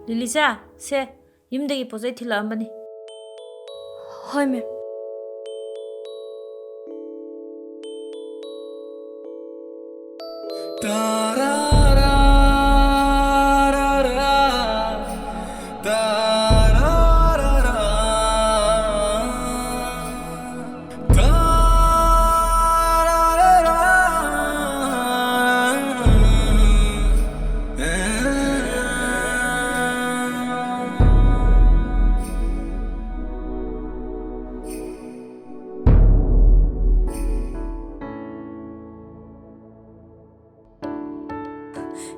ꯂꯤꯂꯤꯆꯥ ꯁꯦ ꯌꯨꯝꯗꯒꯤ ꯄꯣꯠꯆꯩ ꯊꯤꯜꯂꯛꯑꯝꯕꯅꯤ. ꯍꯣꯏ ꯃꯦꯝ.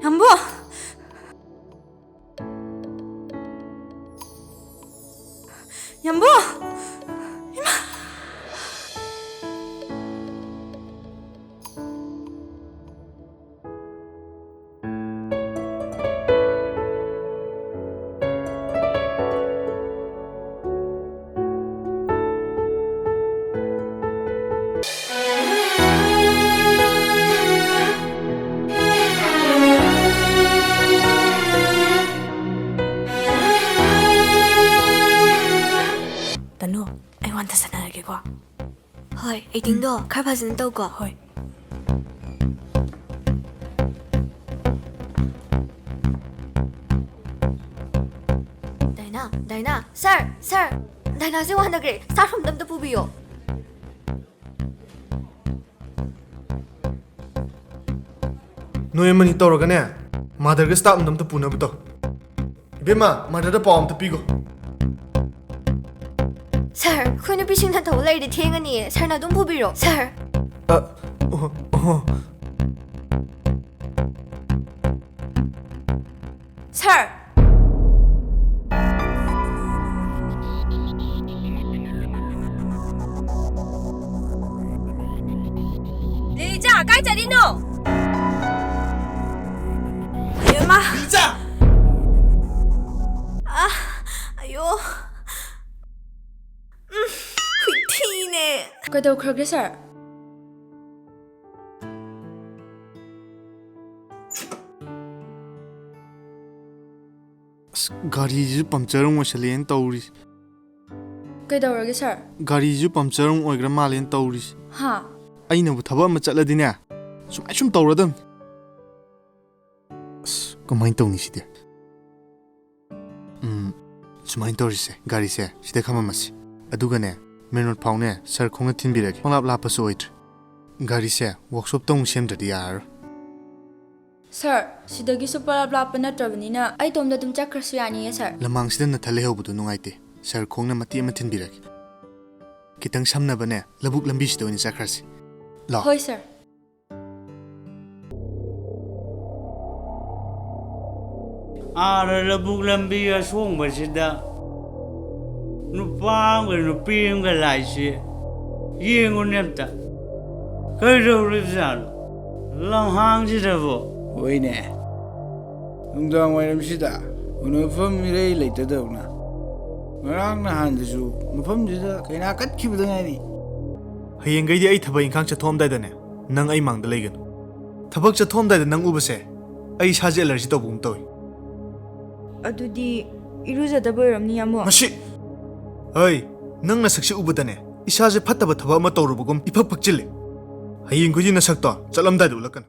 Yambo! Yambo! Ima! Tanu, I want to sanarage ko. Hoy, acting do. Khar phajana taw ko. Hoy. Daina, sir. Daina se wana gre. Sir from dam ta pubiyo. Noi mani tawragane mother ga staff ndam ta puna buto ibema mother da pawam ta pigo Sir, khoinu bising na taw lai de thengani. Sir na dum pubiro. Sir. Sir! Lilicha, kai chadino? Ayoma! Liza Ayo! Huitine! Kaidaw khragne, sir? gari ju puncture mo shalen tawri Kaidawrage, sir? gari ju puncture oigra malen tawri Ha? aina bu thaba ma chatladine sum tawradam kamain tawni side sumain tawrise gari se side khamamasi adugane menot phawne sir khonga thinbirage panglap lapasu oit gari se workshop tong semdadi yar Sir, sidagi super blap na trabanina. Ay tomda dum chakrasu yani, sir. lamang sida na thale hobudu nungaite sir khongna mati ma thinbirage kitang samna bane labuk lambi sida oni chakrasi la Hoy, sir. Labuk lambi asong basida nupa nga nupi nga laisi yengu nepta kairo ripsano lamhang sida bo Hoine. Nungdang wairamsida unufam mirei leitadawna. Ngarang nahandasu mufamsida kaina katkhibada ngani. hayenggai ai thabai ingkhang chathom dai dane nang ai mangda leigan thabak chathom dai nang ubase ai saje allergy to bum toy Adudi irujada boiramni amo. mashi ai nang na sakshi ubadane isaje phattaba thaba ma tawrubugum iphak phakchile hayenggai na sakto chalam dai dulakan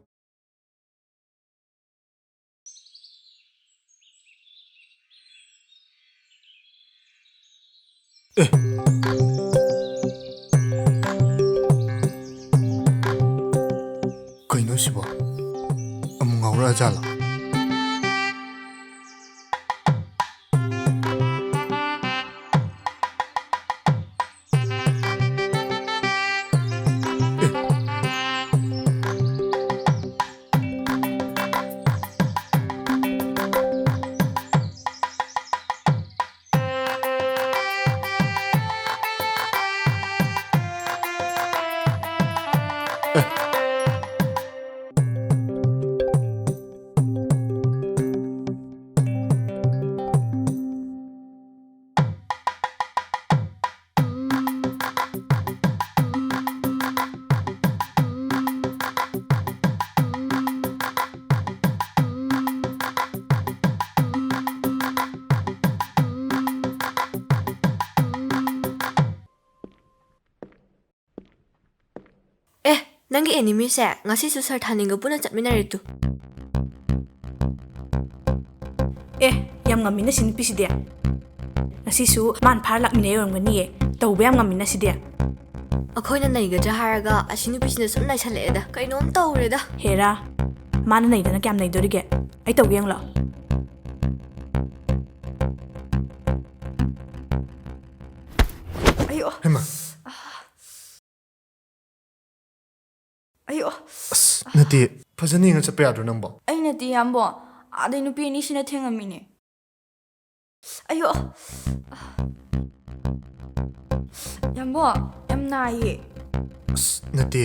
kaino sibo amung aura jala ꯅꯪꯒꯤ ꯑꯦꯅꯤꯃꯤꯁꯦ ꯉꯁꯤꯁꯨ sir ꯊꯥꯅꯤꯡꯒ ꯄꯨꯟꯅ ꯆꯠꯃꯤꯟꯅꯔꯤꯗꯨ ꯑꯦ ꯌꯥꯝ ꯉꯝꯃꯤꯅ ꯁꯤ ꯅꯨꯄꯤꯁꯤꯗꯤ ꯉꯁꯤꯁꯨ ꯃꯥꯅ ꯐꯥꯔ ꯂꯥꯛꯃꯤꯟꯅꯩ ꯑꯣꯏꯔꯝꯒꯅꯤꯌꯦ ꯇꯧꯕ ꯌꯥꯝ ꯉꯝꯃꯤꯅ ꯁꯤꯗꯤ ꯑꯩꯈꯣꯏꯅ ꯅꯩꯒꯗ꯭ꯔꯥ ꯍꯥꯏꯔꯒ ꯑꯁꯤ ꯅꯨꯄꯤꯁꯤꯅ ꯁꯨꯝ ꯅꯩꯁꯜꯂꯛꯑꯦꯗ ꯀꯩꯅꯣꯝ ꯇꯧꯔꯦꯗ ꯍꯦꯔꯥ ꯃꯥꯅ ꯅꯩꯗꯅ ꯀꯌꯥꯝ ꯅꯩꯗꯣꯔꯤꯒꯦ ꯑꯩ ꯇꯧꯒꯦ ꯌꯦꯡꯂꯣ ꯑꯌꯣ ꯍꯩꯃ ꯑꯌꯣ ꯑꯁ ꯅꯠꯇꯦ ꯐꯖꯅ ꯌꯦꯡꯉ ꯆꯠꯄ ꯌꯥꯗ꯭ꯔꯣ ꯅꯪꯕꯣ ꯑꯩ ꯅꯠꯇꯦ ꯏꯌꯥꯝꯕ ꯑꯥꯗꯩ ꯅꯨꯄꯤ ꯑꯅꯤꯁꯤꯅ ꯊꯦꯡꯉꯝꯃꯤꯅꯦ ꯑꯌꯣ ꯏꯌꯥꯝꯕ ꯌꯥꯝ ꯅꯥꯏꯌꯦ ꯑꯁ ꯅꯠꯇꯦ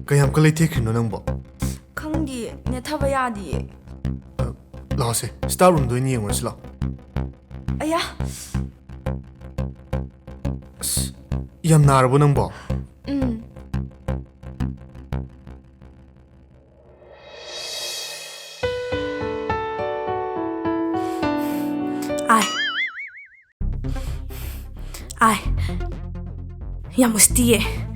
ꯀꯌꯥꯝ ꯀ ꯂꯩꯊꯦꯛꯈ꯭ꯔꯤꯅꯣ ꯅꯪꯕꯣ ꯈꯪꯗꯤꯌꯦ ꯅꯦꯠꯊꯕ ꯌꯥꯗꯤꯌꯦ ꯂꯥꯛꯑꯣꯁꯦ ꯁ꯭ꯇꯥꯔ ꯔꯨꯝꯗ ꯑꯣꯏꯅ ꯌꯦꯡꯉꯨꯔꯁꯤ ꯂꯥꯛꯑꯣ ꯑꯌꯥ ꯑꯁ ꯌꯥꯝ ꯅꯥꯔꯕꯣ ꯅꯪꯕꯣ ai ai yam ustiye